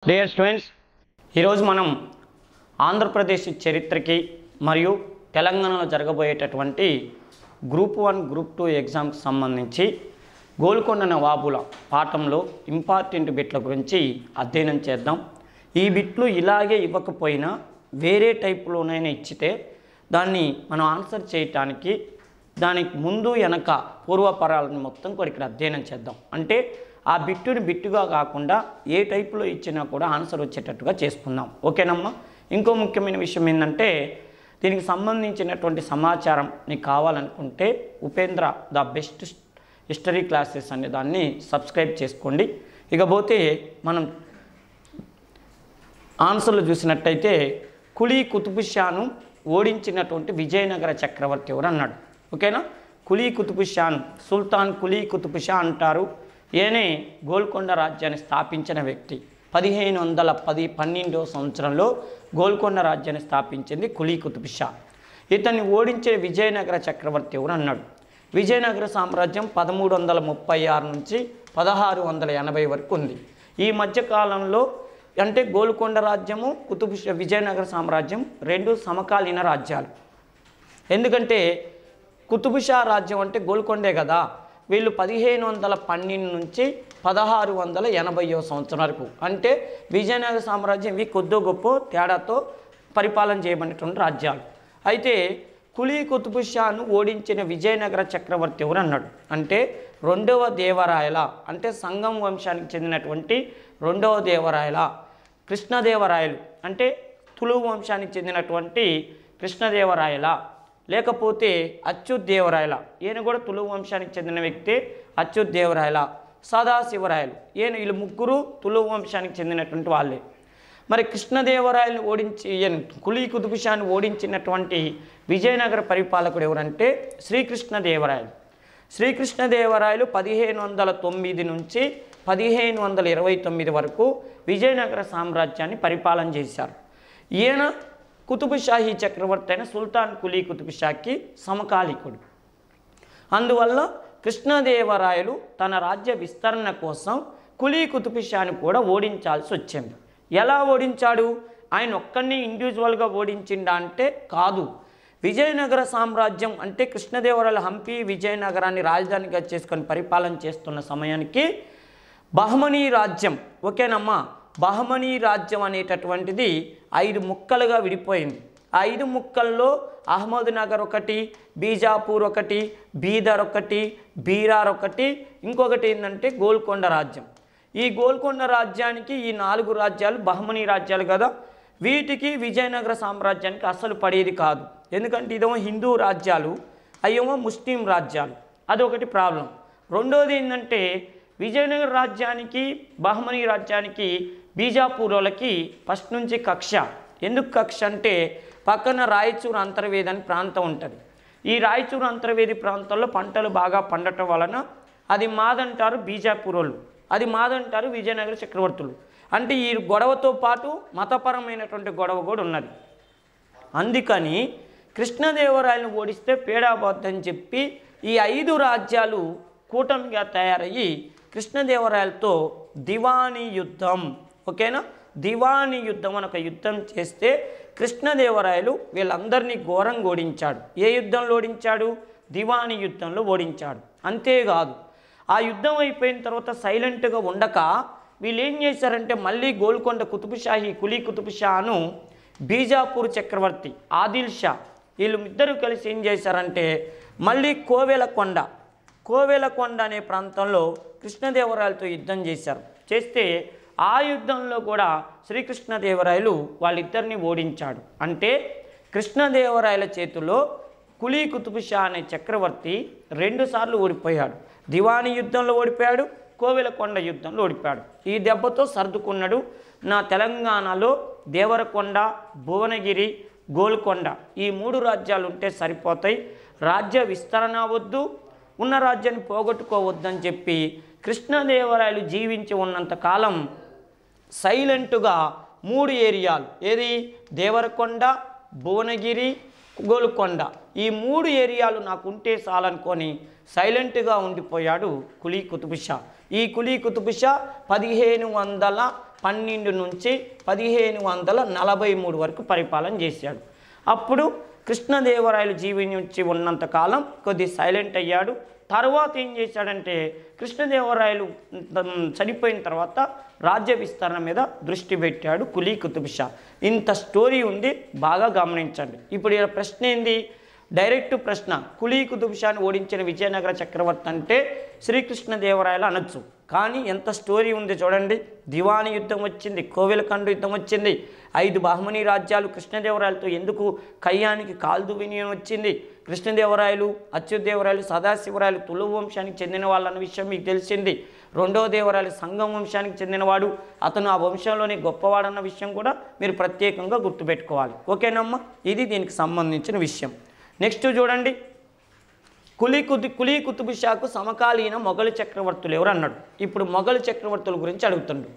Dear students, ఈరోజు మనం ఆంధ్రప్రదేశ్ చరిత్రకి మరియు తెలంగాణలో జరగబోయేటటువంటి గ్రూప్ 1 గ్రూప్ 2 ఎగ్జామ్కి సంబంధించి గోల్కొండ నవాబుల పాఠంలో ఇంపార్టెంట్ బిట్ల గురించి అధ్యయనం చేద్దాం. ఈ బిట్లు ఇలాగే ఇవ్వకపోయినా వేరే టైప్లోనైనా ఇచ్చితే దాన్ని మనం ఆన్సర్ చేయటానికి దానికి ముందు వెనక పూర్వపరాలను మొత్తం కూడా ఇక్కడ అధ్యయనం చేద్దాం. అంటే ఆ బిట్టుని బిట్టుగా కాకుండా ఏ టైపులో ఇచ్చినా కూడా ఆన్సర్ వచ్చేటట్టుగా చేసుకుందాం. ఓకేనమ్మా. ఇంకో ముఖ్యమైన విషయం ఏంటంటే దీనికి సంబంధించినటువంటి సమాచారం నీకు కావాలనుకుంటే Upendra the best history classes అనే దాన్ని సబ్స్క్రైబ్ చేసుకోండి. ఇకపోతే మనం ఆన్సర్లు చూసినట్టయితే కులీ కుతుబ్ షాను ఓడించినటువంటి విజయనగర చక్రవర్తి ఎవరు అన్నాడు. ఓకేనా. కులీ కుతుబ్ షాను సుల్తాన్ కులీ కుతుబ్ షా అంటారు. ఈయనే గోల్కొండ రాజ్యాన్ని స్థాపించిన వ్యక్తి. 1512వ సంవత్సరంలో గోల్కొండ రాజ్యాన్ని స్థాపించింది కులీ కుతుబ్ షా. ఇతన్ని ఓడించే విజయనగర చక్రవర్తి ఎవరు అన్నాడు. విజయనగర సామ్రాజ్యం 1336 నుంచి 1680 వరకు ఉంది. ఈ మధ్యకాలంలో అంటే గోల్కొండ రాజ్యము విజయనగర సామ్రాజ్యం రెండు సమకాలీన రాజ్యాలు. ఎందుకంటే కుతుబ్ షా రాజ్యం అంటే గోల్కొండే కదా. వీళ్ళు 1512 నుంచి 1680వ సంవత్సరం వరకు అంటే విజయనగర సామ్రాజ్యం ఇవి కొద్దో గొప్ప తేడాతో పరిపాలన చేయబడినటువంటి రాజ్యాలు. అయితే కులీ కుతుబ్ షాను ఓడించిన విజయనగర చక్రవర్తి ఎవరు అన్నాడు. అంటే రెండవ దేవరాయల అంటే సంగం వంశానికి చెందినటువంటి రెండవ దేవరాయల కృష్ణదేవరాయలు అంటే తులువు వంశానికి చెందినటువంటి కృష్ణదేవరాయల లేకపోతే అచ్యుత్ దేవరాయల. ఈయన కూడా తులువు వంశానికి చెందిన వ్యక్తి. అచ్యుత్ దేవరాయల, సదాశివరాయలు ఈయన వీళ్ళు ముగ్గురు తులువు వంశానికి చెందినటువంటి వాళ్ళే. మరి కృష్ణదేవరాయలను ఓడించి ఈయన కులీ కుతుబ్ షాను ఓడించినటువంటి విజయనగర పరిపాలకుడు ఎవరంటే శ్రీకృష్ణదేవరాయలు. శ్రీకృష్ణదేవరాయలు 1509 నుంచి 1529 వరకు విజయనగర సామ్రాజ్యాన్ని పరిపాలన చేశారు. ఈయన కుతుబ్ షాహీ చక్రవర్తి అయిన సుల్తాన్ కులీ కుతుబ్ షాకి సమకాలీకుడు. అందువల్ల కృష్ణదేవరాయలు తన రాజ్య విస్తరణ కోసం కులీ కుతుబ్ షాను కూడా ఓడించాల్సి వచ్చింది. ఎలా ఓడించాడు? ఆయన ఒక్కడిని ఇండివిజువల్గా ఓడించిండా అంటే కాదు. విజయనగర సామ్రాజ్యం అంటే కృష్ణదేవరాయలు హంపి విజయనగరాన్ని రాజధానిగా చేసుకొని పరిపాలన చేస్తున్న సమయానికి బహమనీ రాజ్యం ఓకేనమ్మా బహమనీ రాజ్యం అనేటటువంటిది 5 ముక్కలుగా విడిపోయింది. ఆ 5 ముక్కల్లో అహ్మద్ నగర్ ఒకటి, బీజాపూర్ ఒకటి, బీదర్ ఒకటి, బీరార్ ఒకటి, ఇంకొకటి ఏంటంటే గోల్కొండ రాజ్యం. ఈ గోల్కొండ రాజ్యానికి ఈ 4 రాజ్యాలు బహమనీ రాజ్యాలు కదా. వీటికి విజయనగర సామ్రాజ్యానికి అసలు పడేది కాదు. ఎందుకంటే ఇదేమో హిందూ రాజ్యాలు, అయ్యేమో ముస్లిం రాజ్యాలు. అదొకటి ప్రాబ్లం. రెండోది ఏంటంటే విజయనగర రాజ్యానికి బహమనీ రాజ్యానికి బీజాపూర్ వాళ్ళకి ఫస్ట్ నుంచి కక్ష. ఎందుకు కక్ష అంటే పక్కన రాయచూరు అంతర్వేది అని ప్రాంతం ఉంటుంది. ఈ రాయచూరు అంతర్వేది ప్రాంతంలో పంటలు బాగా పండటం వలన అది మాదంటారు బీజాపూర్ వాళ్ళు, అది మాదంటారు విజయనగర చక్రవర్తులు. అంటే ఈ గొడవతో పాటు మతపరమైనటువంటి గొడవ కూడా ఉన్నది. అందుకని కృష్ణదేవరాయలను ఓడిస్తే పేడాబోద్దని చెప్పి ఈ 5 రాజ్యాలు కూటమిగా తయారయ్యి కృష్ణదేవరాయలతో దివానీ యుద్ధం ఓకేనా దివానీ యుద్ధం అని ఒక యుద్ధం చేస్తే కృష్ణదేవరాయలు వీళ్ళందరినీ ఘోరంగా ఓడించాడు. ఏ యుద్ధంలో ఓడించాడు? దివానీ యుద్ధంలో ఓడించాడు. అంతేకాదు ఆ యుద్ధం అయిపోయిన తర్వాత సైలెంట్గా ఉండక వీళ్ళు ఏం చేశారంటే మళ్ళీ గోల్కొండ కుతుబ్ షాహీ కులీ కుతుబ్ షాను బీజాపూర్ చక్రవర్తి ఆదిల్ షా వీళ్ళు ఇద్దరు కలిసి ఏం చేశారంటే మళ్ళీ కోవెలకొండ అనే ప్రాంతంలో కృష్ణదేవరాయలతో యుద్ధం చేశారు. చేస్తే ఆ యుద్ధంలో కూడా శ్రీకృష్ణదేవరాయలు వాళ్ళిద్దరిని ఓడించాడు. అంటే కృష్ణదేవరాయల చేతిలో కులీ కుతుబ్ షా అనే చక్రవర్తి 2 సార్లు ఓడిపోయాడు. దివానీ యుద్ధంలో ఓడిపోయాడు, కోవెలకొండ యుద్ధంలో ఓడిపోయాడు. ఈ దెబ్బతో సర్దుకున్నాడు. నా తెలంగాణలో దేవరకొండ, భువనగిరి, గోల్కొండ ఈ 3 రాజ్యాలు ఉంటే సరిపోతాయి, రాజ్య విస్తరణ వద్దు, ఉన్న రాజ్యాన్ని పోగొట్టుకోవద్దని చెప్పి కృష్ణదేవరాయలు జీవించి ఉన్నంతకాలం సైలెంటుగా 3 ఏరియాలు ఏది దేవరకొండ, భువనగిరి, గోల్కొండ ఈ 3 ఏరియాలు నాకు ఉంటే చాలనుకొని సైలెంట్గా ఉండిపోయాడు కులీ కుతుబ్ షా. ఈ కులీ కుతుబ్ షా 1500 12 నుంచి 1543 వరకు పరిపాలన చేశాడు. అప్పుడు కృష్ణదేవరాయలు జీవించి ఉన్నంతకాలం కొద్ది సైలెంట్ అయ్యాడు. తర్వాత ఏం చేశాడంటే కృష్ణదేవరాయలు చనిపోయిన తర్వాత రాజ్య విస్తరణ మీద దృష్టి పెట్టాడు కులీ కుతుబ్ షా. ఇంత స్టోరీ ఉంది, బాగా గమనించండి. ఇప్పుడు ఈ ప్రశ్న ఏంది? డైరెక్ట్ ప్రశ్న. కులీ కుతుబ్ షాని ఓడించిన విజయనగర చక్రవర్తి అంటే శ్రీకృష్ణదేవరాయలు అనొచ్చు. కానీ ఎంత స్టోరీ ఉంది చూడండి. దివానీ యుద్ధం వచ్చింది, కోవెలకండు యుద్ధం వచ్చింది, 5 బహమనీ రాజ్యాలు కృష్ణదేవరాయలతో ఎందుకు కయ్యానికి కాల్దు వినియోగం వచ్చింది. కృష్ణదేవరాయలు, అచ్యుతదేవరాయలు, సదాశివరాయలు తులువు వంశానికి చెందిన వాళ్ళన్న విషయం మీకు తెలిసింది. రెండవ దేవరాయలు సంగం వంశానికి చెందినవాడు, అతను ఆ వంశంలోని గొప్పవాడన్న విషయం కూడా మీరు ప్రత్యేకంగా గుర్తుపెట్టుకోవాలి. ఓకేనమ్మా, ఇది దీనికి సంబంధించిన విషయం. నెక్స్ట్ చూడండి, కులీ కుతుబ్ షాకు సమకాలీన మొఘలు చక్రవర్తులు ఎవరు అన్నాడు. ఇప్పుడు మొఘలు చక్రవర్తుల గురించి అడుగుతుండు.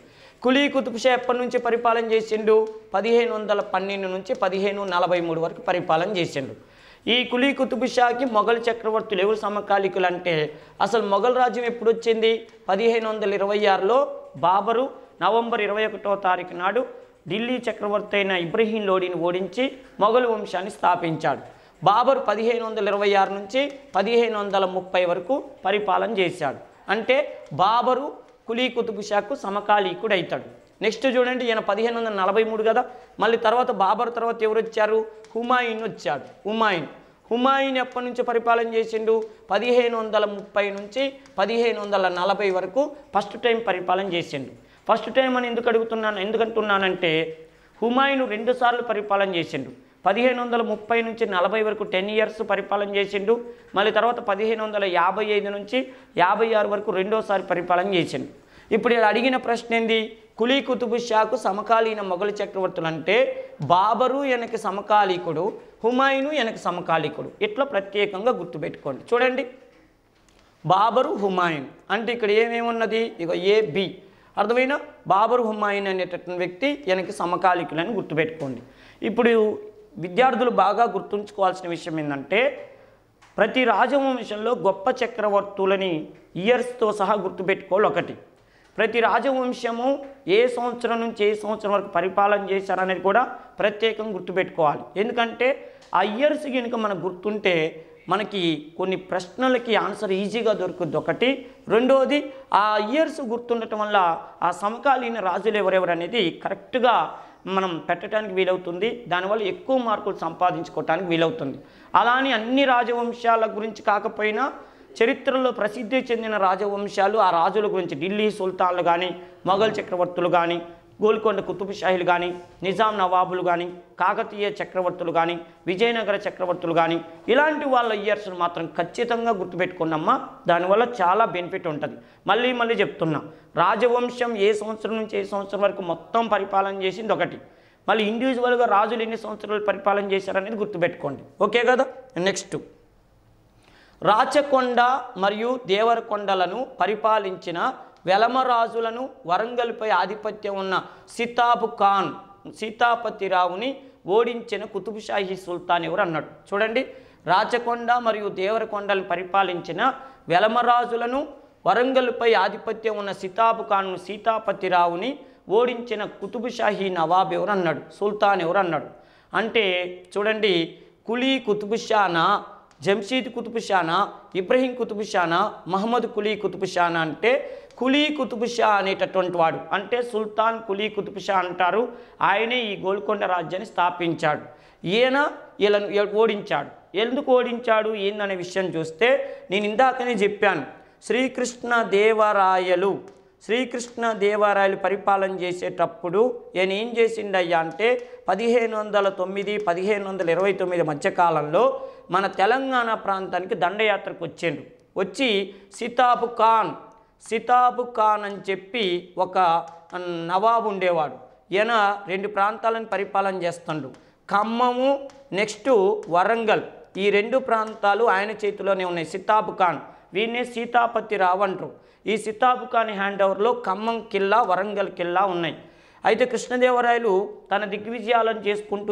కులీ కుతుబ్ షా ఎప్పటి నుంచి పరిపాలన చేసిండు? 1512 నుంచి 1543 వరకు పరిపాలన చేసిండు. ఈ కులీ కుతుబ్ షాకి మొఘల్ చక్రవర్తులు ఎవరు సమకాలికులు అంటే, అసలు మొఘల్ రాజ్యం ఎప్పుడు వచ్చింది? 1526లో బాబరు నవంబర్ 21వ తారీఖు నాడు ఢిల్లీ చక్రవర్తి అయిన ఇబ్రహీం లోడీని ఓడించి మొఘల్ వంశాన్ని స్థాపించాడు. బాబర్ 1526 నుంచి 1530 వరకు పరిపాలన చేశాడు. అంటే బాబరు కులీ కుతుబ్ షాకు సమకాలీకుడు అవుతాడు. నెక్స్ట్ చూడండి, ఈయన 1543 కదా. మళ్ళీ తర్వాత బాబర్ తర్వాత ఎవరు వచ్చారు? హుమాయూన్ వచ్చాడు. హుమాయూన్ ఎప్పటి నుంచి పరిపాలన చేసిండు? 1530 నుంచి 1540 వరకు ఫస్ట్ టైం పరిపాలన చేసిండు. ఫస్ట్ టైం అని ఎందుకంటున్నానంటే హుమాయూన్ 2 సార్లు పరిపాలన చేసిండు. 1530 నుంచి 40 వరకు 10 ఇయర్స్ పరిపాలన చేసిండు. మళ్ళీ తర్వాత 1555 నుంచి 56 వరకు రెండోసారి పరిపాలన చేసిండు. ఇప్పుడు అడిగిన ప్రశ్న ఏంది? కులీ కుతుబ్ షాకు సమకాలీన మొఘలు చక్రవర్తులు అంటే బాబరు వెనక సమకాలీకుడు, హుమాయూను వెనక సమకాలీకుడు. ఇట్లా ప్రత్యేకంగా గుర్తుపెట్టుకోండి. చూడండి, బాబరు హుమాయూన్ అంటే ఇక్కడ ఏమేమున్నది? ఇక AB అర్థమైనా? బాబరు హుమాయూన్ అనేటటువంటి వ్యక్తి వెనక సమకాలీకులని గుర్తుపెట్టుకోండి. ఇప్పుడు విద్యార్థులు బాగా గుర్తుంచుకోవాల్సిన విషయం ఏంటంటే, ప్రతి రాజవంశంలో గొప్ప చక్రవర్తులని ఇయర్స్తో సహా గుర్తుపెట్టుకోవాలి. ఒకటి, ప్రతి రాజవంశము ఏ సంవత్సరం నుంచి ఏ సంవత్సరం వరకు పరిపాలన చేశారనేది కూడా ప్రత్యేకంగా గుర్తుపెట్టుకోవాలి. ఎందుకంటే ఆ ఇయర్స్ కనుక మనకు గుర్తుంటే మనకి కొన్ని ప్రశ్నలకి ఆన్సర్ ఈజీగా దొరుకుద్ది. ఒకటి. రెండోది, ఆ ఇయర్స్ గుర్తుండటం వల్ల ఆ సమకాలీన రాజులు ఎవరెవరు అనేది కరెక్ట్గా మనం పెట్టడానికి వీలవుతుంది. దానివల్ల ఎక్కువ మార్కులు సంపాదించుకోవటానికి వీలవుతుంది. అలా అని అన్ని రాజవంశాల గురించి కాకపోయినా చరిత్రలో ప్రసిద్ధి చెందిన రాజవంశాలు, ఆ రాజుల గురించి ఢిల్లీ సుల్తాన్లు కానీ, మొఘల్ చక్రవర్తులు కానీ, గోల్కొండ కుతుబ్ షాహీలు కానీ, నిజాం నవాబులు కానీ, కాకతీయ చక్రవర్తులు కానీ, విజయనగర చక్రవర్తులు కానీ, ఇలాంటి వాళ్ళ ఇయర్స్ను మాత్రం ఖచ్చితంగా గుర్తుపెట్టుకున్నమ్మా. దానివల్ల చాలా బెనిఫిట్ ఉంటుంది. మళ్ళీ చెప్తున్నా, రాజవంశం ఏ సంవత్సరం నుంచి ఏ సంవత్సరం వరకు మొత్తం పరిపాలన చేసింది ఒకటి. మళ్ళీ ఇండివిజువల్గా రాజులు ఎన్ని సంవత్సరాలు పరిపాలన చేశారనేది గుర్తుపెట్టుకోండి. ఓకే కదా. నెక్స్ట్, రాచకొండ మరియు దేవరకొండలను పరిపాలించిన వెలమరాజులను వరంగల్పై ఆధిపత్యం ఉన్న సితాబ్ ఖాన్ సీతాపతిరావుని ఓడించిన కుతుబ్షాహీ సుల్తాన్ ఎవరు అన్నాడు. చూడండి, రాచకొండ మరియు దేవరకొండలను పరిపాలించిన వెలమరాజులను వరంగల్పై ఆధిపత్యం ఉన్న సితాబ్ ఖాన్ సీతాపతిరావుని ఓడించిన కుతుబ్షాహీ నవాబ్ ఎవరు అన్నాడు, సుల్తాన్ ఎవరు అన్నాడు. అంటే చూడండి, కులీ కుతుబ్ షానా, జంషీద్ కుతుబ్ షానా, ఇబ్రహీం కుతుబ్ షానా, మహమ్మద్ కులీ కుతుబ్ షానా అంటే కులీ కుతుబ్ షా అనేటటువంటి వాడు, అంటే సుల్తాన్ కులీ కుతుబ్ షా అంటారు. ఆయనే ఈ గోల్కొండ రాజ్యాన్ని స్థాపించాడు. ఈయన వీళ్ళను ఓడించాడు. ఎందుకు ఓడించాడు ఏందనే విషయం చూస్తే నేను ఇందాకనే చెప్పాను. శ్రీకృష్ణదేవరాయలు పరిపాలన చేసేటప్పుడు ఈయన ఏం చేసిండయ్యా అంటే 1509, 1529 మధ్యకాలంలో మన తెలంగాణ ప్రాంతానికి దండయాత్రకు వచ్చి సితాబ్ ఖాన్ అని చెప్పి ఒక నవాబు ఉండేవాడు. ఈయన 2 ప్రాంతాలను పరిపాలన చేస్తుండు. ఖమ్మము నెక్స్ట్ వరంగల్, ఈ 2 ప్రాంతాలు ఆయన చేతిలోనే ఉన్నాయి. సితాబ్ ఖాన్, వీరినే సీతాపతిరావు అంటారు. ఈ సితాబ్ ఖాన్ హ్యాండ్ ఓవర్లో ఖమ్మం కిల్లా, వరంగల్ కిల్లా ఉన్నాయి. అయితే కృష్ణదేవరాయలు తన దిగ్విజయాలను చేసుకుంటూ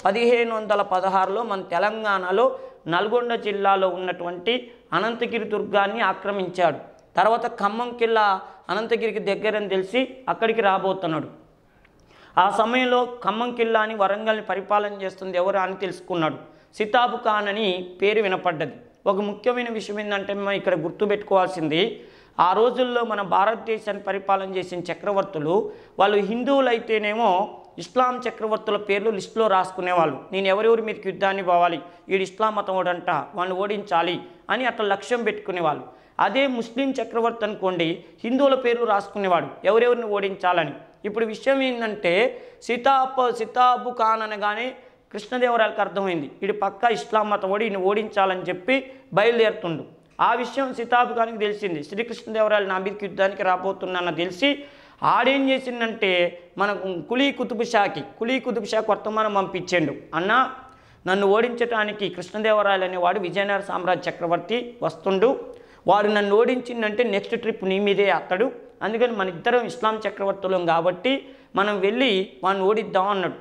1516లో మన తెలంగాణలో నల్గొండ జిల్లాలో ఉన్నటువంటి అనంతగిరి దుర్గాన్ని ఆక్రమించాడు. తర్వాత ఖమ్మం కిల్లా అనంతగిరికి దగ్గరని తెలిసి అక్కడికి రాబోతున్నాడు. ఆ సమయంలో ఖమ్మం కిల్లాని వరంగల్ని పరిపాలన చేస్తుంది ఎవరు అని తెలుసుకున్నాడు. సితాబ్ ఖాన్ అని పేరు వినపడ్డది. ఒక ముఖ్యమైన విషయం ఏంటంటే మనం ఇక్కడ గుర్తుపెట్టుకోవాల్సింది, ఆ రోజుల్లో మన భారతదేశాన్ని పరిపాలన చేసిన చక్రవర్తులు వాళ్ళు హిందువులు అయితేనేమో ఇస్లాం చక్రవర్తుల పేర్లు లిస్టులో రాసుకునేవాళ్ళు. నేను ఎవరెవరి మీదకి యుద్ధాన్ని పోవాలి, వీడు ఇస్లాం మతం ఓడంట, వాళ్ళని ఓడించాలి అని అట్లా లక్ష్యం పెట్టుకునేవాళ్ళు. అదే ముస్లిం చక్రవర్తి అనుకోండి, హిందువుల పేర్లు రాసుకునేవాడు ఎవరెవరిని ఓడించాలని. ఇప్పుడు విషయం ఏంటంటే సితాబ్ ఖాన్ అనగానే కృష్ణదేవరాయలకు అర్థమైంది, వీడు పక్కా ఇస్లాం మతం ఓడి ఈయన ఓడించాలని చెప్పి బయలుదేరుతుండు. ఆ విషయం సితాబ్ ఖాన్కి తెలిసింది. శ్రీకృష్ణదేవరాయలు నా మీదకి యుద్ధానికి రాబోతున్నానని తెలిసి ఆడేం చేసిందంటే మన కులీ కుతుబ్ షాకి వర్తమానం పంపించాడు, అన్న నన్ను ఓడించడానికి కృష్ణదేవరాయలు అనేవాడు విజయనగర సామ్రాజ్య చక్రవర్తి వస్తుండు, వాడు నన్ను ఓడించిందంటే నెక్స్ట్ ట్రిప్ నీ మీదే అత్తడు, అందుకని మన ఇద్దరం ఇస్లాం చక్రవర్తులం కాబట్టి మనం వెళ్ళి వాడిని ఓడిద్దాం అన్నాడు.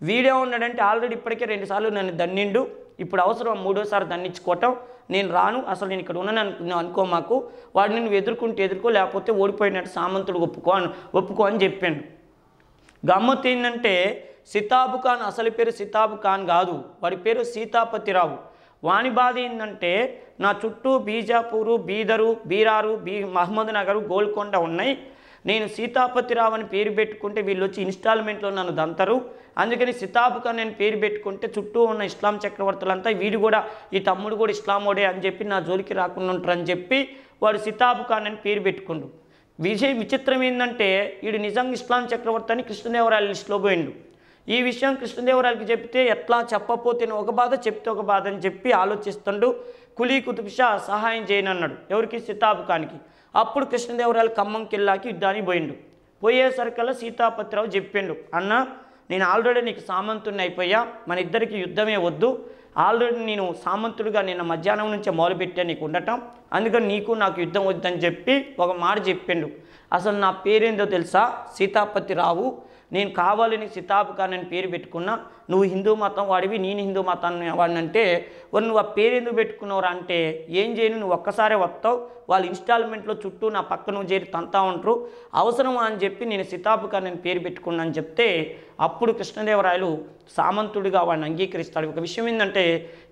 వీడే ఉన్నాడంటే ఆల్రెడీ ఇప్పటికే 2 సార్లు నన్ను దన్నిండు, ఇప్పుడు అవసరం 3వసారి దన్నించుకోవటం, నేను రాను, అసలు నేను ఇక్కడ ఉన్నాను అనుకో, మాకు వాడిని నువ్వు ఎదుర్కో, లేకపోతే ఓడిపోయినట్టు సామంతుడు ఒప్పుకో అని చెప్పాను. గమ్మత్తు ఏంటంటే సితాబ్ ఖాన్ అసలు పేరు సితాబ్ ఖాన్ కాదు, వాడి పేరు సీతాపతిరావు. వాని బాధ ఏంటంటే నా చుట్టూ బీజాపూరు, బీదరు, బీరారు, మహమ్మద్ నగరు, గోల్కొండ ఉన్నాయి, నేను సీతాపతిరావు అని పేరు పెట్టుకుంటే వీళ్ళు వచ్చి ఇన్స్టాల్మెంట్లో నన్ను దంతరు, అందుకని సితాబ్ ఖాన్ నేను పేరు పెట్టుకుంటే చుట్టూ ఉన్న ఇస్లాం చక్రవర్తులంతా వీడు కూడా ఈ తమ్ముడు కూడా ఇస్లామోడే అని చెప్పి నా జోలికి రాకుండా ఉంటారని చెప్పి వాడు సితాబ్ ఖాన్ అని పేరు పెట్టుకుండు. విచిత్రం ఏంటంటే వీడు నిజంగా ఇస్లాం చక్రవర్తి అని కృష్ణదేవరాయల లిస్టులో పోయిండు. ఈ విషయం కృష్ణదేవరాయలకి చెప్తే ఎట్లా చెప్పపోతే ఒక బాధ, చెప్తే ఒక బాధ అని చెప్పి ఆలోచిస్తుండు. కులీ కుతుబ్ షా సహాయం చేయనన్నాడు ఎవరికి, సితాబ్ ఖాన్కి. అప్పుడు కృష్ణదేవరాయలు ఖమ్మం కిల్లాకి యుద్ధానికి పోయేసరికల్లా సీతాపతిరావు చెప్పిండు, అన్న నేను ఆల్రెడీ నీకు సామంతుడిని అయిపోయా, మన ఇద్దరికి యుద్ధమే వద్దు, ఆల్రెడీ నేను సామంతుడిగా నిన్న మధ్యాహ్నం నుంచే మొదలుపెట్టా నీకు ఉండటం, అందుకని నీకు నాకు యుద్ధం వద్దని చెప్పి ఒక మాట చెప్పిండు. అసలు నా పేరేందో తెలుసా, సీతాపతిరావు, నేను కావాలని సితాబ్ ఖాన్ అని పేరు పెట్టుకున్నా, నువ్వు హిందూ మతం వాడివి, నేను హిందూ మతాన్ని వాడిని అంటే నువ్వు ఆ పేరు ఎందుకు పెట్టుకున్నావురా అంటే, ఏం చేయను నువ్వు ఒక్కసారే వస్తావు, వాళ్ళు ఇన్స్టాల్మెంట్లో చుట్టూ నా పక్క నువ్వు చేరి తంతా ఉంటారు, అవసరమా అని చెప్పి నేను సితాబ్ ఖాన్ అని పేరు పెట్టుకున్నా అని చెప్తే అప్పుడు కృష్ణదేవరాయలు సామంతుడిగా వాడిని అంగీకరిస్తాడు. ఒక విషయం ఏంటంటే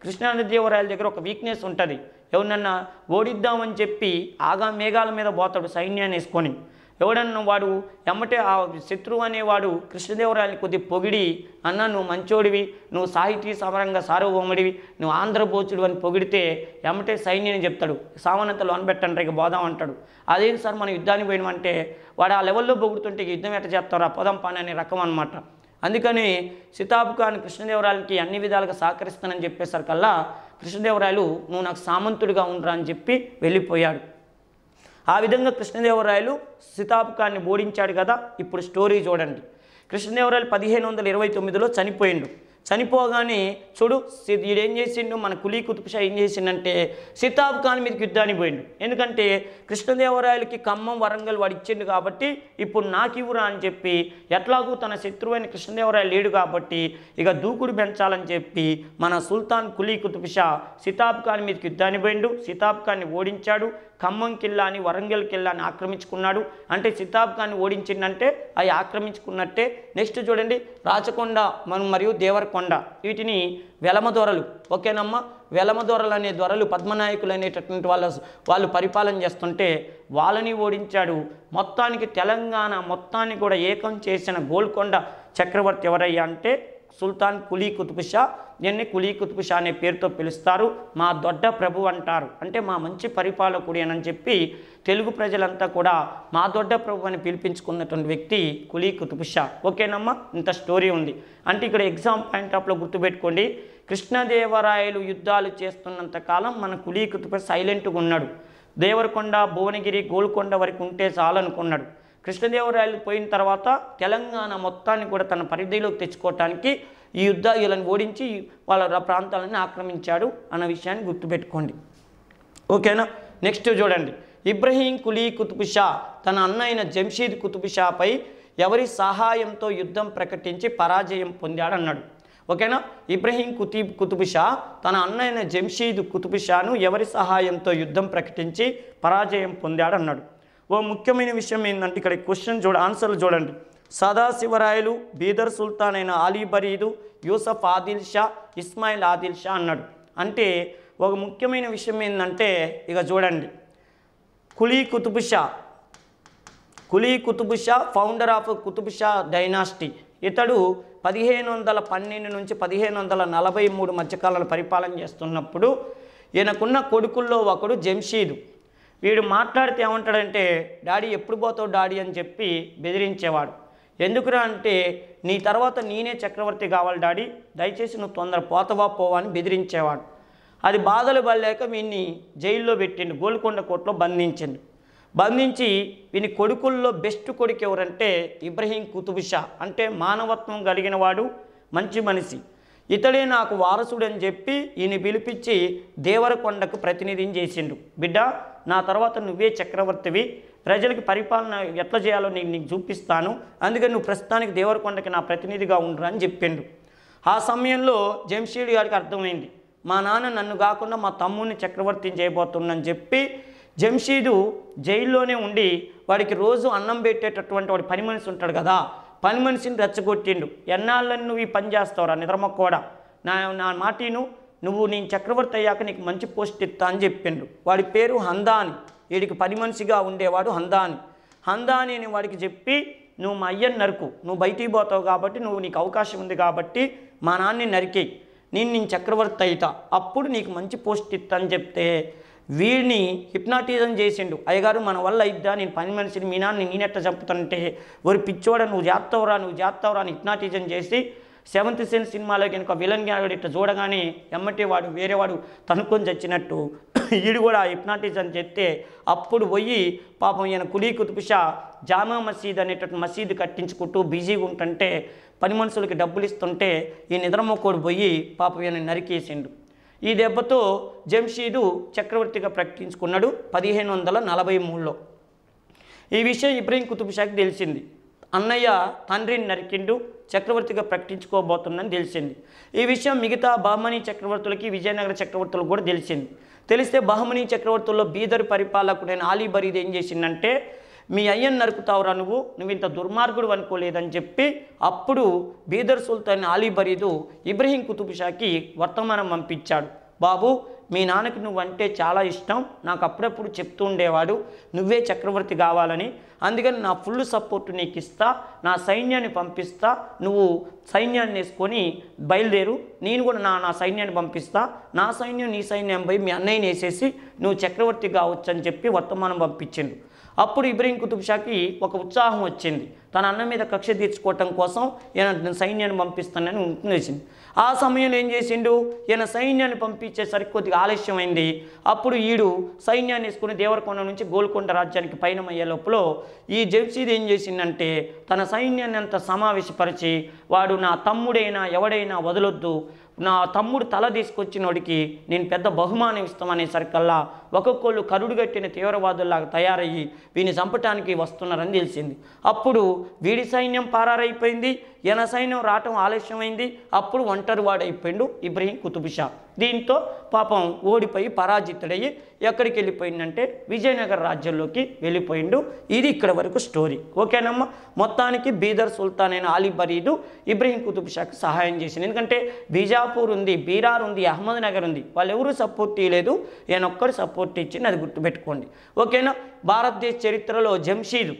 కృష్ణదేవరాయల దగ్గర ఒక వీక్నెస్ ఉంటుంది, ఎవరినన్నా ఓడిద్దామని చెప్పి ఆగా మేఘాల మీద పోతాడు సైన్యాన్ని వేసుకొని. ఎవడన్నా వాడు ఎమ్మటే ఆ శత్రువు అనేవాడు కృష్ణదేవరాయలని కొద్దిగా పొగిడి, అన్న నువ్వు మంచోడివి, నువ్వు సాహితీ సమరంగా సార్వభౌముడివి, నువ్వు ఆంధ్రభోజుడు అని పొగిడితే ఎమ్మటే సైన్యాన్ని చెప్తాడు, సామానంతలు అనబెట్టండి ఇక బోదాం అంటాడు. అదేంటి సార్ మనం యుద్ధానికి పోయినామంటే వాడు ఆ లెవెల్లో పొగుడుతుంటే యుద్ధం ఎట్లా చేస్తారా, పదం పని అనే రకం అనమాట. అందుకని సితాబ్ ఖాన్ కృష్ణదేవరాయలకి అన్ని విధాలుగా సహకరిస్తానని చెప్పేసరికల్లా కృష్ణదేవరాయలు నువ్వు నాకు సామంతుడిగా ఉండరా అని చెప్పి వెళ్ళిపోయాడు. ఆ విధంగా కృష్ణదేవరాయలు సితాబ్ ఖాన్ని ఓడించాడు కదా. ఇప్పుడు స్టోరీ చూడండి. కృష్ణదేవరాయలు 1529లో చనిపోయిండు. చనిపోగానే చూడు వీడేం చేసిండు, మన కులీ కుతుబ్ షా ఏం చేసిండంటే సితాబ్ ఖాన్ మీదకి యుద్ధానికి పోయిండు. ఎందుకంటే కృష్ణదేవరాయలకి ఖమ్మం వరంగల్ వాడు ఇచ్చిండు కాబట్టి ఇప్పుడు నాకు ఇవ్వరా అని చెప్పి, ఎట్లాగూ తన శత్రువైన కృష్ణదేవరాయలు లేడు కాబట్టి ఇక దూకుడు పెంచాలని చెప్పి మన సుల్తాన్ కులీ కుతుబ్ షా సితాబ్ ఖాన్ మీదకి యుద్ధానికి పోయిండు. సితాబ్ ఖాన్ని ఓడించాడు. ఖమ్మం కిల్లాని, వరంగల్ కిల్లాని ఆక్రమించుకున్నాడు. అంటే సితాబ్ ఖాన్ని ఓడించిందంటే అవి ఆక్రమించుకున్నట్టే. నెక్స్ట్ చూడండి, రాచకొండ మరియు దేవరకొండ, వీటిని వెలమ దొరలు, ఓకేనమ్మా, వెలమ దొరలు అనే దొరలు పద్మనాయకులు అనేటటువంటి వాళ్ళు పరిపాలన చేస్తుంటే వాళ్ళని ఓడించాడు. మొత్తానికి తెలంగాణ మొత్తాన్ని కూడా ఏకం చేసిన గోల్కొండ చక్రవర్తి ఎవరయ్యా అంటే సుల్తాన్ కులీ కుతుబ్ షా. దీన్ని కులీ కుతుబ్ షా అనే పేరుతో పిలుస్తారు. మా దొడ్డ ప్రభు అంటారు, అంటే మా మంచి పరిపాలకుడి అని చెప్పి తెలుగు ప్రజలంతా కూడా మా దొడ్డ ప్రభు అని పిలిపించుకున్నటువంటి వ్యక్తి కులీ కుతుబ్ షా. ఓకేనమ్మా, ఇంత స్టోరీ ఉంది. అంటే ఇక్కడ ఎగ్జామ్ పాయింట్ ఆఫ్లో గుర్తుపెట్టుకోండి, కృష్ణదేవరాయలు యుద్ధాలు చేస్తున్నంత కాలం మన కులీ కుతుబ్ సైలెంట్గా ఉన్నాడు. దేవరకొండ, భువనగిరి, గోల్కొండ వరకు ఉంటే చాలనుకున్నాడు. కృష్ణదేవరాయలు పోయిన తర్వాత తెలంగాణ మొత్తాన్ని కూడా తన పరిధిలోకి తెచ్చుకోవటానికి ఈ యుద్ధాలను ఓడించి వాళ్ళ ప్రాంతాలను ఆక్రమించాడు అన్న విషయాన్ని గుర్తుపెట్టుకోండి. ఓకేనా. నెక్స్ట్ చూడండి, ఇబ్రహీం కులీ కుతుబ్ షా తన అన్న అయిన జంషీద్ కుతుబ్ షాపై ఎవరి సహాయంతో యుద్ధం ప్రకటించి పరాజయం పొందాడన్నాడు. ఓకేనా. ఇబ్రహీం కుతుబ్ షా తన అన్నయ్య జంషీద్ కుతుబ్ షాను ఎవరి సహాయంతో యుద్ధం ప్రకటించి పరాజయం పొందాడు అన్నాడు. ఓ ముఖ్యమైన విషయం ఏంటంటే ఇక్కడ క్వశ్చన్ ఆన్సర్లు చూడండి. సదాశివరాయలు, బీదర్ సుల్తాన్ అయిన అలీ బరీదు, యూసఫ్ ఆదిల్ షా, ఇస్మాయిల్ ఆదిల్ షా అన్నాడు. అంటే ఒక ముఖ్యమైన విషయం ఏంటంటే ఇక చూడండి, Quli Qutb Shah founder of Qutb Shah dynasty. ఇతడు 1512 నుంచి 1543 మధ్యకాలంలో పరిపాలన చేస్తున్నప్పుడు ఈయనకున్న కొడుకుల్లో ఒకడు జంషీదు. వీడు మాట్లాడితే ఏమంటాడంటే, డాడీ ఎప్పుడు పోతావు డాడీ అని చెప్పి బెదిరించేవాడు. ఎందుకురా అంటే, నీ తర్వాత నేనే చక్రవర్తి కావాలి డాడీ, దయచేసి నువ్వు తొందర పోవా అని బెదిరించేవాడు. అది బాధలు పడలేక వీడిని జైల్లో పెట్టిండు, గోల్కొండ కోటలో బంధించి వీని కొడుకుల్లో బెస్ట్ కొడుకు ఎవరంటే ఇబ్రహీం కుతుబ్ షా. అంటే మానవత్వం కలిగిన వాడు, మంచి మనిషి, ఇతడే నాకు వారసుడు అని చెప్పి ఈయన పిలిపించి దేవరకొండకు ప్రతినిధిని చేసిండు. బిడ్డ, నా తర్వాత నువ్వే చక్రవర్తివి, ప్రజలకి పరిపాలన ఎట్లా చేయాలో నీకు చూపిస్తాను, అందుకని నువ్వు ప్రస్తుతానికి దేవరకొండకి నా ప్రతినిధిగా ఉండరా అని చెప్పిండు. ఆ సమయంలో జంషీద్ గారికి అర్థమైంది, మా నాన్న నన్ను కాకుండా మా తమ్ముడిని చక్రవర్తిని చేయబోతుందని చెప్పి జంషీదు జైల్లోనే ఉండి వాడికి రోజు అన్నం పెట్టేటటువంటి వాడి పని మనిషి ఉంటాడు కదా, పని మనిషిని రెచ్చగొట్టిండు. ఎన్నాళ్ళని నువ్వు ఈ పని చేస్తావురా నిద్రమొక్కడా, నా మాటిను, నువ్వు నేను చక్రవర్తి అయ్యాక నీకు మంచి పోస్ట్ ఇస్తా అని చెప్పిండు. వాడి పేరు హందాని, వీడికి పని మనిషిగా ఉండేవాడు హందాని అని వాడికి చెప్పి, నువ్వు మా అయ్యని నరుకు, నువ్వు బయటికి పోతావు కాబట్టి, నీకు అవకాశం ఉంది కాబట్టి మా నాన్నని నరికేయి, నేను చక్రవర్తి అవుతా, అప్పుడు నీకు మంచి పోస్ట్ ఇస్తా అని చెప్తే వీడిని హిప్నాటిజం చేసిండు. అయ్యగారు మన వల్ల అయిద్దా, నేను పని మనిషిని, మీ నాన్న నేనెట్లా చంపుతానంటే, ఒరి పిచ్చోడ నువ్వు చేస్తావురా అని హిప్నాటిజం చేసి 7th సెన్స్ సినిమాలో కనుక విలన్ గాడు ఇట్లా చూడగానే ఎమ్మటి వేరేవాడు తనుకొని చచ్చినట్టు ఈడు కూడా హిప్నాటిజం చేస్తే అప్పుడు పోయి పాపం ఈయన కులీ కుతుబ్ షా జామా మసీద్ అనేటటువంటి మసీదు కట్టించుకుంటూ బిజీగా ఉంటుంటే పని మనుషులకి డబ్బులు ఇస్తుంటే ఈ నిద్రమొక్కడు పోయి పాపం ఈయన నరికేసిండు. ఈ దెబ్బతో జంషీదు చక్రవర్తిగా ప్రకటించుకున్నాడు 1543లో. ఈ విషయం ఇబ్రహీం కుతుబ్ షాకి తెలిసింది. అన్నయ్య తండ్రిని నరికిండు, చక్రవర్తిగా ప్రకటించుకోబోతుందని తెలిసింది. ఈ విషయం మిగతా బహమనీ చక్రవర్తులకి, విజయనగర చక్రవర్తులకు కూడా తెలిస్తే బహమనీ చక్రవర్తుల్లో బీదర్ పరిపాలకుడైన అలీ బరీద్ ఏం చేసిందంటే, మీ అయ్యను నరుకుతావురా నువ్వు ఇంత దుర్మార్గుడు అనుకోలేదని చెప్పి అప్పుడు బీదర్ సుల్తాన్ అలీ బరీదు ఇబ్రహీం కుతుబ్ షాకి వర్తమానం పంపించాడు. బాబు, మీ నాన్నకి నువ్వంటే చాలా ఇష్టం, నాకు అప్పుడప్పుడు చెప్తూ ఉండేవాడు నువ్వే చక్రవర్తి కావాలని, అందుకని నా ఫుల్ సపోర్ట్ నీకు ఇస్తా, నా సైన్యాన్ని పంపిస్తా, నువ్వు సైన్యాన్ని వేసుకొని బయలుదేరు, నేను కూడా నా సైన్యాన్ని పంపిస్తా, నా సైన్యం నీ సైన్యం పోయి మీ అన్నయ్యని వేసేసి నువ్వు చక్రవర్తి కావచ్చు అని చెప్పి వర్తమానం పంపించిండు. అప్పుడు ఇబ్రహీం కుతుబ్ షాకి ఒక ఉత్సాహం వచ్చింది, తన అన్న మీద కక్ష తీర్చుకోవటం కోసం ఈయన సైన్యాన్ని పంపిస్తానని ఉంటుందేసింది. ఆ సమయంలో ఏం చేసిండు, ఈయన సైన్యాన్ని పంపించేసరికి కొద్దిగా ఆలస్యమైంది. అప్పుడు ఈడు సైన్యాన్ని వేసుకుని దేవరకొండ నుంచి గోల్కొండ రాజ్యానికి పయనమయ్యే లోపల ఈ జంషీద్ ఏం చేసిందంటే తన సైన్యాన్ని అంతా సమావేశపరిచి, వాడు నా తమ్ముడైనా ఎవడైనా వదలొద్దు, నా తమ్ముడు తల తీసుకొచ్చినోడికి నేను పెద్ద బహుమానం ఇస్తామనేసరికల్లా ఒక్కొక్కళ్ళు కరుడుగట్టిన తీవ్రవాదుల్లాగా తయారయ్యి వీని చంపటానికి వస్తున్నారని తెలిసింది. అప్పుడు వీడి సైన్యం పారారైపోయింది, ఈయన సైన్యం రావటం ఆలస్యమైంది. అప్పుడు ఒంటరి వాడైపోయిండు ఇబ్రహీం కుతుబ్ షా. దీంతో పాపం ఓడిపోయి పరాజితుడయ్యి ఎక్కడికి వెళ్ళిపోయిందంటే విజయనగర రాజ్యంలోకి వెళ్ళిపోయిండు. ఇది ఇక్కడ వరకు స్టోరీ. ఓకేనమ్మా. మొత్తానికి బీదర్ సుల్తాన్ అయిన అలీ బరీదు ఇబ్రహీం కుతుబ్ షాకి సహాయం చేసింది. ఎందుకంటే బీజాపూర్ ఉంది, బీరార్ ఉంది, అహ్మద్ నగర్ ఉంది, వాళ్ళు ఎవరు సపోర్ట్ ఇవ్వలేదు, ఈయన ఒక్కడు సపోర్ట్ ఇచ్చింది, అది గుర్తుపెట్టుకోండి. ఓకేనా. భారతదేశ చరిత్రలో జంషీద్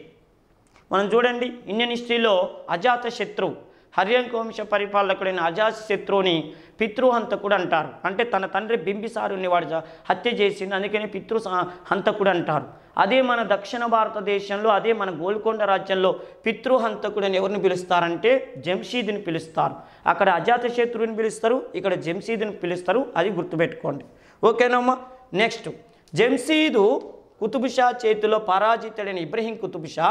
మనం చూడండి, ఇండియన్ హిస్టరీలో అజాతశత్రువు, హర్యంక వంశ పరిపాలకుడైన అజాతశత్రువుని పితృహంతకుడు అంటారు. అంటే తన తండ్రి బింబిసారుని వాడు హత్య చేసింది, అందుకని హంతకుడు అంటారు. అదే మన దక్షిణ భారతదేశంలో, అదే మన గోల్కొండ రాజ్యంలో పితృహంతకుడు అని ఎవరిని పిలుస్తారంటే జంషీద్ని పిలుస్తారు. అక్కడ అజాతశత్రువుని పిలుస్తారు, ఇక్కడ జంషీద్ని పిలుస్తారు, అది గుర్తుపెట్టుకోండి. ఓకేనమ్మా. నెక్స్ట్, జంషీదు కుతుబ్ షా చేతిలో పరాజితుడైన ఇబ్రహీం కుతుబ్ షా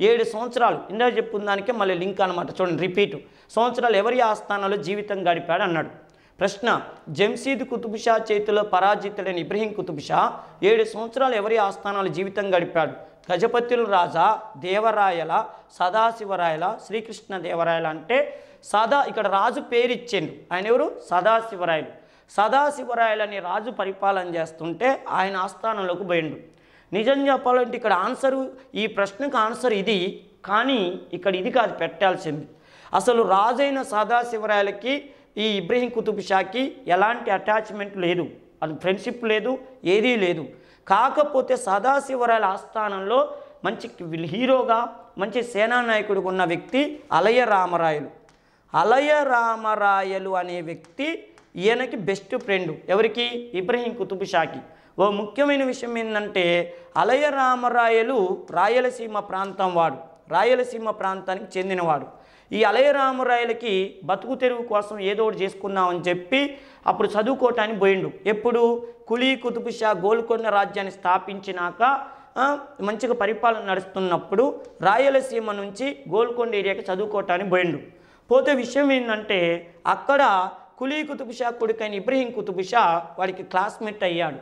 7 సంవత్సరాలు, ఇందాక చెప్పుకున్న దానికే మళ్ళీ లింక్ అనమాట, చూడండి రిపీట్, సంవత్సరాలు ఎవరి ఆస్థానంలో జీవితం గడిపాడు అన్నాడు. ప్రశ్న, జంషీద్ కుతుబ్ షా చేతిలో పరాజితుడైన ఇబ్రహీం కుతుబ్ షా 7 సంవత్సరాలు ఎవరి ఆస్థానాలు జీవితం గడిపాడు? గజపతుల రాజా, దేవరాయల, సదాశివరాయల, శ్రీకృష్ణదేవరాయల అంటే ఇక్కడ రాజు పేరు ఇచ్చిండు. ఆయన ఎవరు? సదాశివరాయలు. సదాశివరాయలు అనే రాజు పరిపాలన చేస్తుంటే ఆయన ఆస్థానంలోకి పోయిండు. నిజం చెప్పాలంటే ఇక్కడ ఆన్సరు, ఈ ప్రశ్నకు ఆన్సర్ ఇది, కానీ ఇక్కడ ఇది కాదు పెట్టాల్సింది. అసలు రాజైన సదాశివరాయలకి ఈ ఇబ్రహీం కుతుబ్ షాకి ఎలాంటి అటాచ్మెంట్ లేదు, అది ఫ్రెండ్షిప్ లేదు, ఏదీ లేదు. కాకపోతే సదాశివరాయల ఆస్థానంలో మంచి హీరోగా మంచి సేనానాయకుడిగా ఉన్న వ్యక్తి అలయ రామరాయలు. అలయ రామరాయలు అనే వ్యక్తి ఈయనకి బెస్ట్ ఫ్రెండ్. ఎవరికి? ఇబ్రహీం కుతుబ్ షాకి. ఓ ముఖ్యమైన విషయం ఏంటంటే అలయ రామరాయలు రాయలసీమ ప్రాంతం వాడు, రాయలసీమ ప్రాంతానికి చెందినవాడు. ఈ అలయ రామరాయలకి బతుకు తెరువు కోసం ఏదో ఒకటి చేసుకుందామని చెప్పి అప్పుడు చదువుకోవటానికి పోయిండు. ఎప్పుడు? కులీ కుతుబ్ షా గోల్కొండ రాజ్యాన్ని స్థాపించినాక మంచిగా పరిపాలన నడుస్తున్నప్పుడు రాయలసీమ నుంచి గోల్కొండ ఏరియాకి చదువుకోవటానికి పోయిండు. పోతే విషయం ఏంటంటే అక్కడ కులీ కుతుబ్ షా కొడుకైన ఇబ్రహీం కుతుబ్ షా వాడికి క్లాస్మేట్ అయ్యాడు.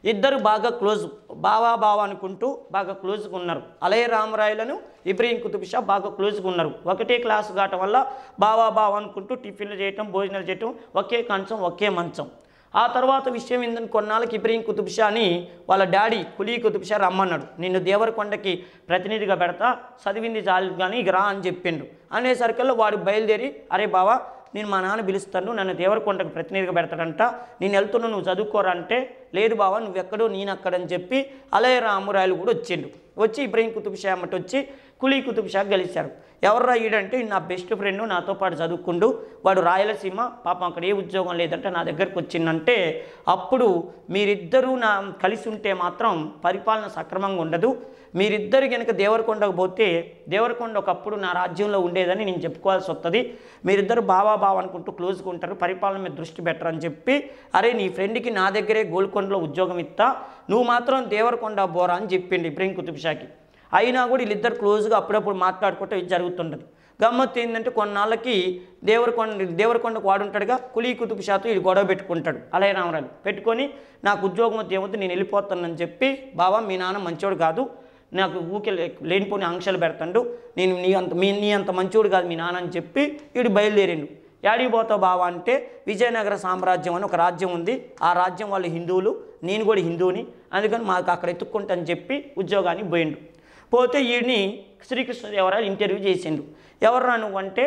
ఇద్దరు బాగా క్లోజ్, బావా అనుకుంటూ బాగా క్లోజ్గా ఉన్నారు. అలయ రామరాయలను ఇబ్రహీం కుతుబ్ షా బాగా క్లోజ్గా ఉన్నారు. ఒకటే క్లాస్ కావటం వల్ల బావా అనుకుంటూ టిఫిన్లు చేయటం, భోజనాలు చేయటం, ఒకే కంచం ఒకే మంచం. ఆ తర్వాత విషయం ఏంటంటే కొన్నాళ్ళకి ఇబ్రహీం కుతుబ్ షాని వాళ్ళ డాడీ కులీ కుతుబ్ షా రమ్మన్నాడు. నిన్ను దేవరకొండకి ప్రతినిధిగా పెడతా, చదివింది చాలు కానీ ఇక రా అని చెప్పిండు. అనేసరికల్లో వాడు బయలుదేరి, అరే బావా నేను మా నాన్న పిలుస్తాను, నన్ను దేవరకొండకు ప్రతినిధిగా పెడతాడంట, నేను వెళ్తున్నా, నువ్వు చదువుకోరా అంటే, లేదు బావా నువ్వెక్కడో నేను అక్కడని చెప్పి అలయ రామరాయలు కూడా వచ్చిండు. వచ్చి ఇబ్రహీం కుతుబ్ షా అమ్మటి వచ్చి కులీ కుతుబ్ షా కలిశారు. ఎవర్రా ఈడంటే నా బెస్ట్ ఫ్రెండ్, నాతో పాటు చదువుకుండు, వాడు రాయలసీమ, పాపం అక్కడ ఏ ఉద్యోగం లేదంటే నా దగ్గరకు వచ్చిందంటే, అప్పుడు మీరిద్దరూ నా కలిసి ఉంటే మాత్రం పరిపాలన సక్రమంగా ఉండదు, మీరిద్దరు కనుక దేవరకొండకు పోతే దేవరకొండ ఒకప్పుడు నా రాజ్యంలో ఉండేదని నేను చెప్పుకోవాల్సి వస్తుంది, మీరిద్దరు బావా అనుకుంటూ క్లోజ్గా ఉంటారు, పరిపాలన మీద దృష్టి పెట్టరని చెప్పి, అరే నీ ఫ్రెండ్కి నా దగ్గరే గోల్కొండలో ఉద్యోగం ఇస్తా, నువ్వు మాత్రం దేవరకొండ బోరా అని చెప్పిండు ఇబ్రహీం కుతుబ్ షాకి. అయినా కూడా వీళ్ళిద్దరు క్లోజ్గా అప్పుడప్పుడు మాట్లాడుకుంటూ ఇది జరుగుతుంటుంది. గమ్మత్తు ఏంటంటే కొన్నాళ్ళకి దేవరకొండకు వాడుంటాడుగా, కులీ కుతుబ్ షాతో వీడు గొడవ పెట్టుకుంటాడు. అలయ రామరాయలు పెట్టుకొని నాకు ఉద్యోగం ఏమవుతుంది, నేను వెళ్ళిపోతానని చెప్పి, బావా మీ నాన్న మంచోడు కాదు, నాకు ఊకే లేనిపోని ఆంక్షలు పెడతాడు, నేను నీ అంత మంచోడు కాదు మీ నాన్న అని చెప్పి వీడు బయలుదేరిండు. యాడికి పోతావు బావా అంటే, విజయనగర సామ్రాజ్యం అని ఒక రాజ్యం ఉంది, ఆ రాజ్యం వాళ్ళు హిందువులు, నేను కూడా హిందువుని, అందుకని మాకు అక్కడ ఎత్తుక్కుంటని చెప్పి ఉద్యోగానికి పోయిండు. పోతే వీడిని శ్రీకృష్ణదేవరాయలు ఇంటర్వ్యూ చేసిండు. ఎవర్రా నువ్వు అంటే,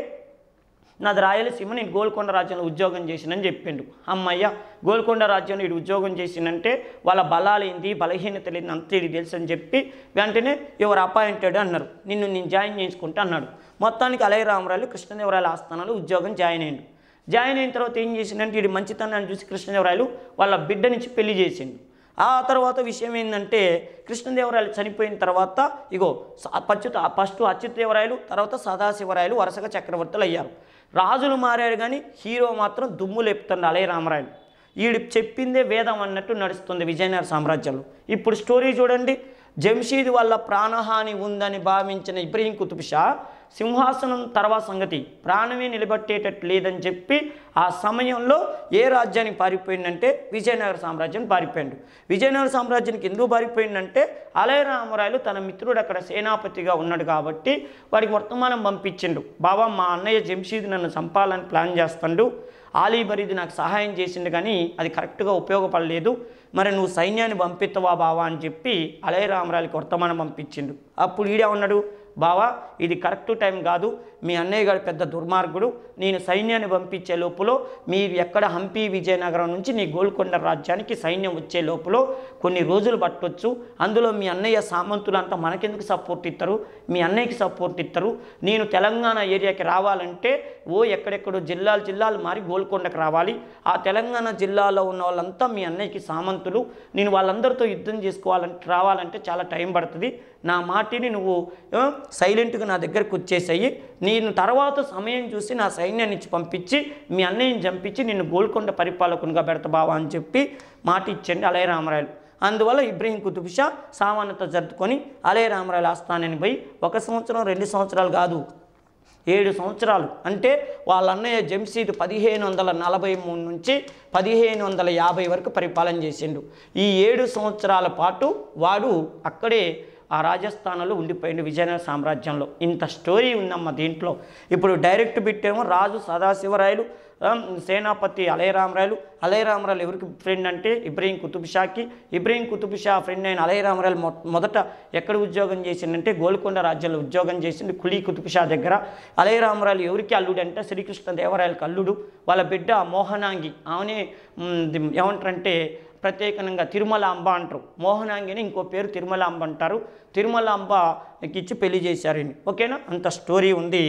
నాది రాయలసీమ, నేను గోల్కొండ రాజ్యంలో ఉద్యోగం చేసినని చెప్పిండు. అమ్మయ్య, గోల్కొండ రాజ్యంలో వీడు ఉద్యోగం చేసినంటే వాళ్ళ బలాలేంది బలహీనతలు ఏంది అంత వీడికి తెలుసు అని చెప్పి వెంటనే ఎవరు అపాయింటెడ్ అన్నారు, నేను జాయిన్ చేసుకుంటా అన్నాడు. మొత్తానికి అలయ రామరాయలు కృష్ణదేవరాయల ఆస్థానంలో ఉద్యోగం జాయిన్ అయ్యిండు. జాయిన్ అయిన తర్వాత ఏం చేసిందంటే, వీడి మంచితనాన్ని చూసి కృష్ణదేవరాయలు వాళ్ళ బిడ్డ నుంచి పెళ్లి చేసిండు. ఆ తర్వాత విషయం ఏంటంటే, కృష్ణదేవరాయలు చనిపోయిన తర్వాత ఇగో ఫస్ట్ అచ్యుతదేవరాయలు, తర్వాత సదాశివరాయలు వరుసగా చక్రవర్తులు అయ్యారు. రాజులు మారారు కానీ హీరో మాత్రం దుమ్ము లేపుతుంది అలయ రామరాయలు. వీడు చెప్పిందే వేదం అన్నట్టు నడుస్తుంది విజయనగర సామ్రాజ్యంలో. ఇప్పుడు స్టోరీ చూడండి. జంషీద్ వల్ల ప్రాణహాని ఉందని భావించిన ఇబ్రహీం కుతుబ్ షా సింహాసనం తర్వాత సంగతి, ప్రాణమే నిలబెట్టేటట్టు లేదని చెప్పి ఆ సమయంలో ఏ రాజ్యానికి పారిపోయిందంటే విజయనగర సామ్రాజ్యానికి పారిపోయాడు. విజయనగర సామ్రాజ్యానికి ఎందుకు పారిపోయిందంటే, అలయ రామరాయలు తన మిత్రుడు అక్కడ సేనాపతిగా ఉన్నాడు కాబట్టి వాడికి వర్తమానం పంపించిండు, బాబా మా అన్నయ్య జంషీద్ నన్ను చంపాలని ప్లాన్ చేస్తాడు, ఆలీ బరీద్ నాకు సహాయం చేసిండు కానీ అది కరెక్ట్గా ఉపయోగపడలేదు, మరి నువ్వు సైన్యాన్ని పంపిస్తావా బావా అని చెప్పి అలయ రామరాయలకి వర్తమానం పంపించిండు. అప్పుడు ఈడే ఉన్నాడు, బావా ఇది కరెక్ట్ టైం కాదు, మీ అన్నయ్య గారు పెద్ద దుర్మార్గుడు, నేను సైన్యాన్ని పంపించే లోపల మీరు ఎక్కడ హంపి విజయనగరం నుంచి నీ గోల్కొండ రాజ్యానికి సైన్యం వచ్చే లోపల కొన్ని రోజులు పట్టవచ్చు, అందులో మీ అన్నయ్య సామంతులంతా మనకెందుకు సపోర్ట్ ఇస్తారు, మీ అన్నయ్యకి సపోర్ట్ ఇస్తారు, నేను తెలంగాణ ఏరియాకి రావాలంటే ఎక్కడెక్కడో జిల్లాలు మారి గోల్కొండకు రావాలి, ఆ తెలంగాణ జిల్లాలో ఉన్న వాళ్ళంతా మీ అన్నయ్యకి సామంతులు, నేను వాళ్ళందరితో యుద్ధం రావాలంటే చాలా టైం పడుతుంది, నా మాటిని నువ్వు సైలెంట్గా నా దగ్గరకు వచ్చేసాయి, నేను తర్వాత సమయం చూసి నా సైన్యాన్ని ఇచ్చి పంపించి మీ అన్నయ్యని చంపించి నిన్ను గోల్కొండ పరిపాలకునిగా పెడతా బావా అని చెప్పి మాట ఇచ్చండి అలయ రామరాయలు. అందువల్ల ఇబ్రహీం కుతుబ్ షా సామాన్యత జరుపుకొని అలయ రామరాయల ఆస్థానాన్ని పోయి 1 సంవత్సరం 2 సంవత్సరాలు కాదు 7 సంవత్సరాలు. అంటే వాళ్ళ అన్నయ్య జంషీద్ 1543 నుంచి 1550 వరకు పరిపాలన చేసిండు. ఈ 7 సంవత్సరాల పాటు వాడు అక్కడే ఆ రాజస్థాన్లో ఉండిపోయింది విజయనగర సామ్రాజ్యంలో. ఇంత స్టోరీ ఉందమ్మ దీంట్లో. ఇప్పుడు డైరెక్ట్ బిట్టేమో రాజు సదాశివరాయలు, సేనాపతి అలయరామరాయలు. అలయరామరాయలు ఎవరికి ఫ్రెండ్ అంటే ఇబ్రహీం కుతుబ్ షాకి. ఇబ్రహీం కుతుబ్ షా ఫ్రెండ్ అయిన అలయరామరాయలు మొదట ఎక్కడ ఉద్యోగం చేసిందంటే గోల్కొండ రాజ్యంలో ఉద్యోగం చేసింది కులీ కుతుబ్ షా దగ్గర. అలయరామరాయలు ఎవరికి అల్లుడు అంటే శ్రీకృష్ణదేవరాయలకు అల్లుడు. వాళ్ళ బిడ్డ మోహనాంగి, ఆమెనే ఏమంటారంటే ప్రత్యేకంగా తిరుమలాంబ అంటారు. మోహనాంగిని ఇంకో పేరు తిరుమలాంబ అంటారు. తిరుమలాంబకి ఇచ్చి పెళ్లి చేశారని. ఓకేనా, అంత స్టోరీ ఉంది.